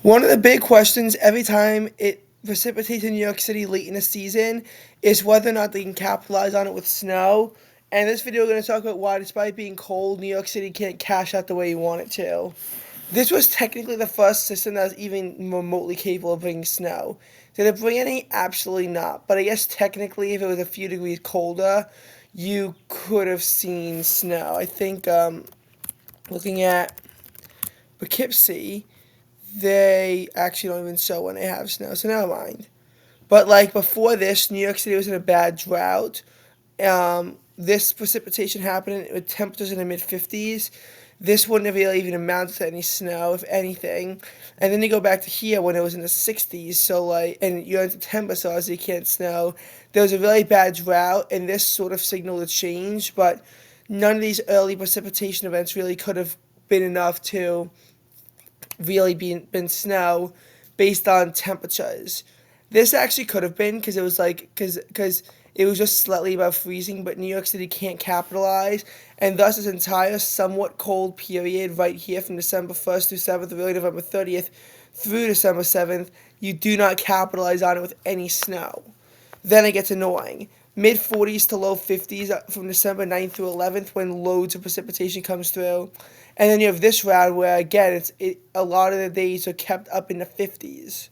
One of the big questions every time it precipitates in New York City late in the season is whether or not they can capitalize on it with snow. And in this video, we're going to talk about why, despite being cold, New York City can't cash out the way you want it to. This was technically the first system that was even remotely capable of bringing snow. Did it bring any? Absolutely not. But I guess technically, if it was a few degrees colder, you could have seen snow. I think looking at Poughkeepsie, they actually don't even show when they have snow, so never mind. But like before this, New York City was in a bad drought. This precipitation happened with temperatures in the mid 50s. This wouldn't have really even amounted to any snow, if anything. And then you go back to here when it was in the 60s, so like, and you're in September, so obviously you can't snow. There was a really bad drought, and this sort of signaled a change, but none of these early precipitation events really could have been enough to really been snow based on temperatures. This actually could have been because it was like because it was just slightly above freezing, but New York City can't capitalize, and thus this entire somewhat cold period right here from December 1st through 7th, really November 30th through December 7th, you do not capitalize on it with any snow. Then it gets annoying. Mid 40s to low 50s from December 9th through 11th when loads of precipitation comes through. And then you have this round where, again, a lot of the days are kept up in the 50s.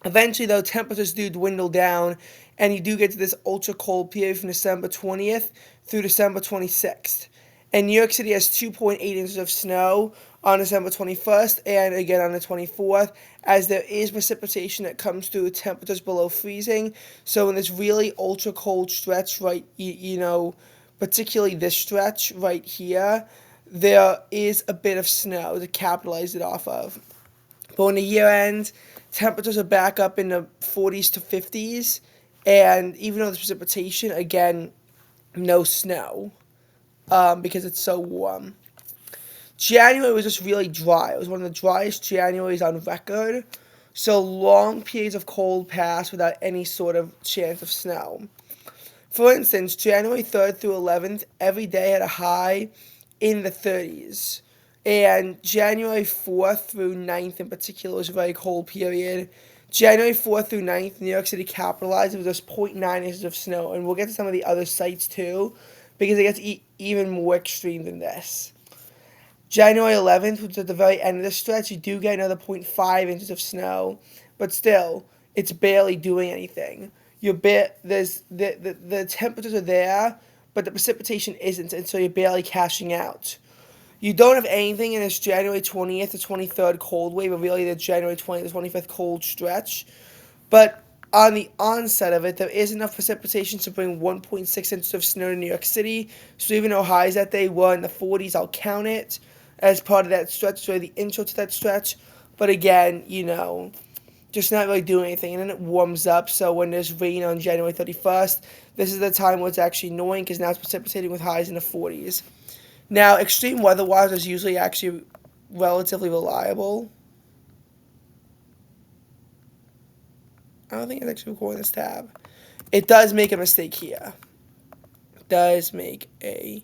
Eventually, though, temperatures do dwindle down, and you do get to this ultra cold period from December 20th through December 26th. And New York City has 2.8 inches of snow on December 21st and again on the 24th, as there is precipitation that comes through with temperatures below freezing. So in this really ultra cold stretch, right, particularly this stretch right here, there is a bit of snow to capitalize it off of. But when the year ends, temperatures are back up in the 40s to 50s, and even though there's precipitation, again, no snow because it's so warm. January was just really dry. It was one of the driest Januaries on record. So long periods of cold passed without any sort of chance of snow. For instance, January 3rd through 11th, every day had a high in the 30s. And January 4th through 9th in particular was a very cold period. January 4th through 9th, New York City capitalized with just 0.9 inches of snow. And we'll get to some of the other sites too, because it gets even more extreme than this. January 11th, which is at the very end of the stretch, you do get another 0.5 inches of snow, but still, it's barely doing anything. The temperatures are there, but the precipitation isn't, and so you're barely cashing out. You don't have anything in this January 20th to 23rd cold wave, or really the January 20th to 25th cold stretch, but on the onset of it, there is enough precipitation to bring 1.6 inches of snow to New York City, so even though highs that day were in the 40s, I'll count it as part of that stretch, so the intro to that stretch, but again, just not really doing anything, and then it warms up, so when there's rain on January 31st, this is the time where it's actually annoying, because now it's precipitating with highs in the 40s. Now, extreme weather-wise is usually actually relatively reliable. I don't think it's actually recording this tab. It does make a mistake here. It does make a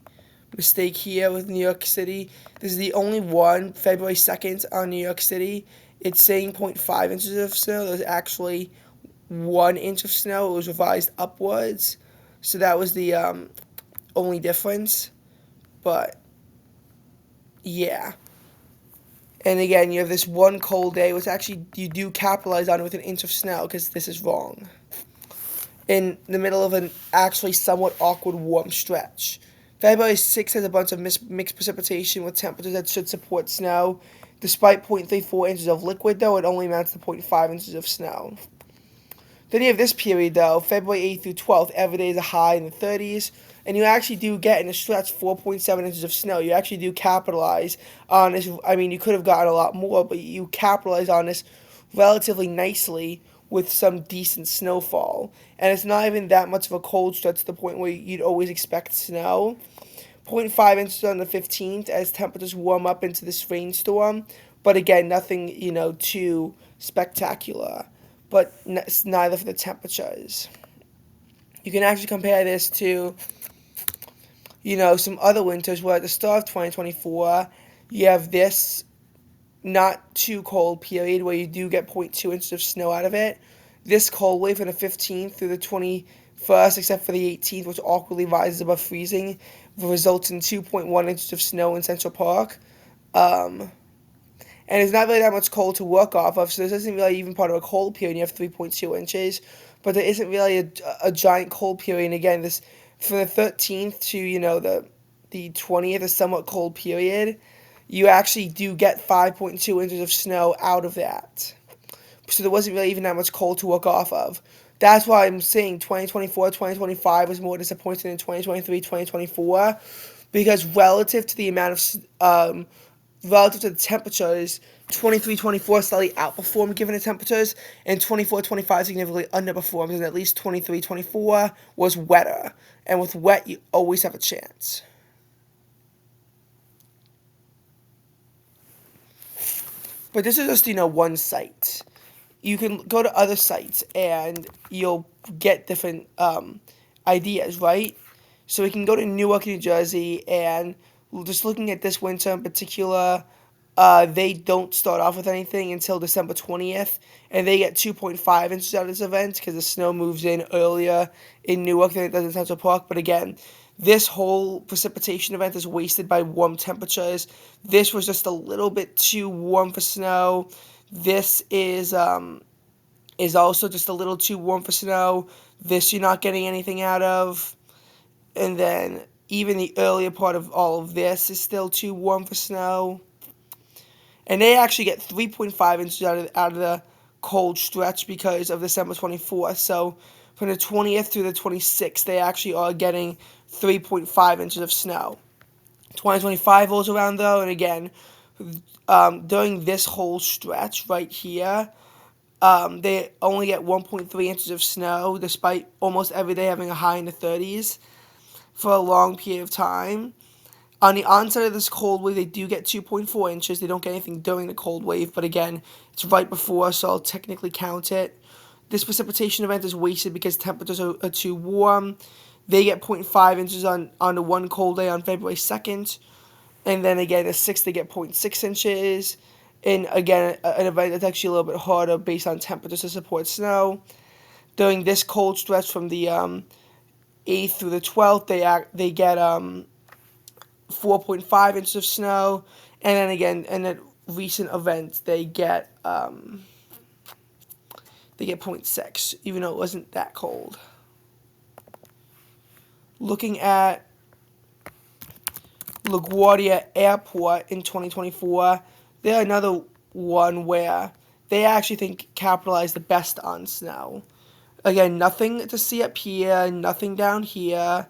mistake here with New York City. This is the only one, February 2nd on New York City. It's saying 0.5 inches of snow. There's actually 1 inch of snow. It was revised upwards. So that was the only difference. But, yeah. And again, you have this one cold day, which actually you do capitalize on it with an inch of snow, because this is wrong. In the middle of an actually somewhat awkward warm stretch. February 6th has a bunch of mixed precipitation with temperatures that should support snow. Despite 0.34 inches of liquid, though, it only amounts to 0.5 inches of snow. Then you have this period, though, February 8th through 12th, every day is a high in the 30s, and you actually do get, in a stretch, 4.7 inches of snow. You actually do capitalize on this. I mean, you could have gotten a lot more, but you capitalize on this relatively nicely with some decent snowfall. And it's not even that much of a cold stretch to the point where you'd always expect snow. 0.5 inches on the 15th as temperatures warm up into this rainstorm. But again, nothing, too spectacular. But it's neither for the temperatures. You can actually compare this to, some other winters where at the start of 2024, you have this not too cold period where you do get 0.2 inches of snow out of it. This cold wave from the 15th through the 21st, except for the 18th, which awkwardly rises above freezing, results in 2.1 inches of snow in Central Park. And it's not really that much cold to work off of, so this isn't really even part of a cold period. You have 3.2 inches, but there isn't really a giant cold period. And again, this from the 13th to the 20th, a somewhat cold period, you actually do get 5.2 inches of snow out of that. So there wasn't really even that much cold to work off of. That's why I'm saying 2024, 2025 was more disappointing than 2023, 2024, because relative to the amount of relative to the temperatures, 23-24 slightly outperformed given the temperatures, and 24-25 significantly underperformed, and at least 23-24 was wetter. And with wet, you always have a chance. But this is just, one site. You can go to other sites and you'll get different ideas, right? So we can go to Newark, New Jersey, and just looking at this winter in particular, they don't start off with anything until December 20th, and they get 2.5 inches out of this event because the snow moves in earlier in Newark than it does in Central Park. But again, this whole precipitation event is wasted by warm temperatures. This was just a little bit too warm for snow. This is also just a little too warm for snow. This you're not getting anything out of. And then even the earlier part of all of this is still too warm for snow. And they actually get 3.5 inches out of the cold stretch because of December 24th. So from the 20th through the 26th, they actually are getting 3.5 inches of snow. 2025 rolls around, though, and again, during this whole stretch right here, they only get 1.3 inches of snow, despite almost every day having a high in the 30s for a long period of time. On the onset of this cold wave, they do get 2.4 inches. They don't get anything during the cold wave, but again, it's right before, so I'll technically count it. This precipitation event is wasted because temperatures are too warm. They get 0.5 inches on the one cold day on February 2nd. And then again, the 6th, they get 0.6 inches. And again, an event that's actually a little bit harder based on temperatures to support snow. During this cold stretch from the 8th through the 12th, they get 4.5 inches of snow. And then again, in a recent event, they get 0.6, even though it wasn't that cold. Looking at LaGuardia Airport in 2024, they're another one where they actually capitalized the best on snow. Again, nothing to see up here, nothing down here.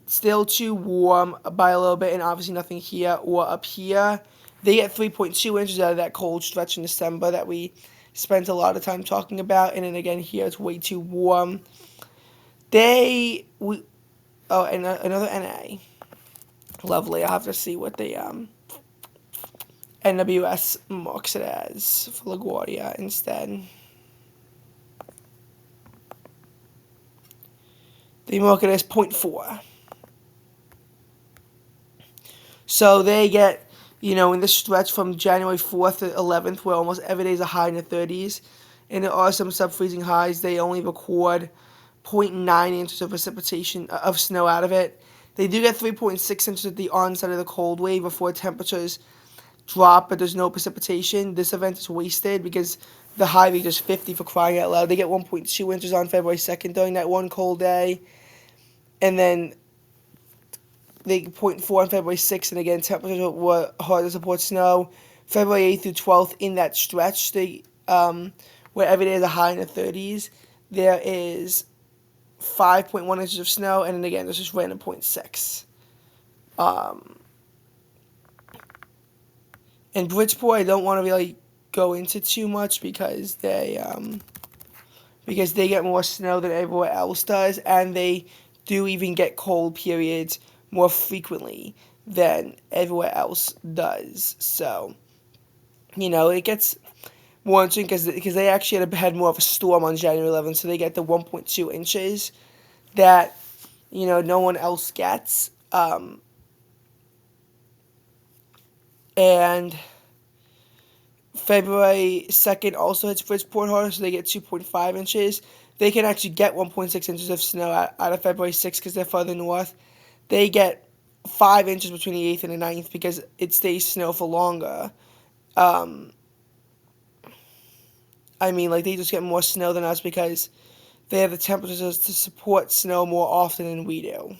Still too warm by a little bit, and obviously nothing here or up here. They get 3.2 inches out of that cold stretch in December that we spent a lot of time talking about. And then again, here it's way too warm. And another NA. Lovely. I'll have to see what the NWS marks it as for LaGuardia instead. They mark it as 0.4. So they get, in this stretch from January 4th to 11th, where almost every day is a high in the 30s, and there are some sub-freezing highs, they only record 0.9 inches of precipitation of snow out of it. They do get 3.6 inches at the onset of the cold wave before temperatures drop, but there's no precipitation. This event is wasted because the high rate is 50 for crying out loud. They get 1.2 inches on February 2nd during that one cold day. And then they 0.4 on February 6th, and again, temperatures were hard to support snow. February 8th through 12th, in that stretch, where every day is a high in the 30s, there is 5.1 inches of snow, and then again, there's just random 0.6. And Bridgeport, I don't want to really go into too much because they get more snow than everywhere else does, and they do even get cold periods more frequently than everywhere else does. So, it gets more interesting because they actually had more of a storm on January 11th, so they get the 1.2 inches that, no one else gets. And February 2nd also hits Bridgeport harder, so they get 2.5 inches. They can actually get 1.6 inches of snow out of February 6th because they're further north. They get 5 inches between the 8th and the 9th because it stays snow for longer. I mean, like, they just get more snow than us because they have the temperatures to support snow more often than we do.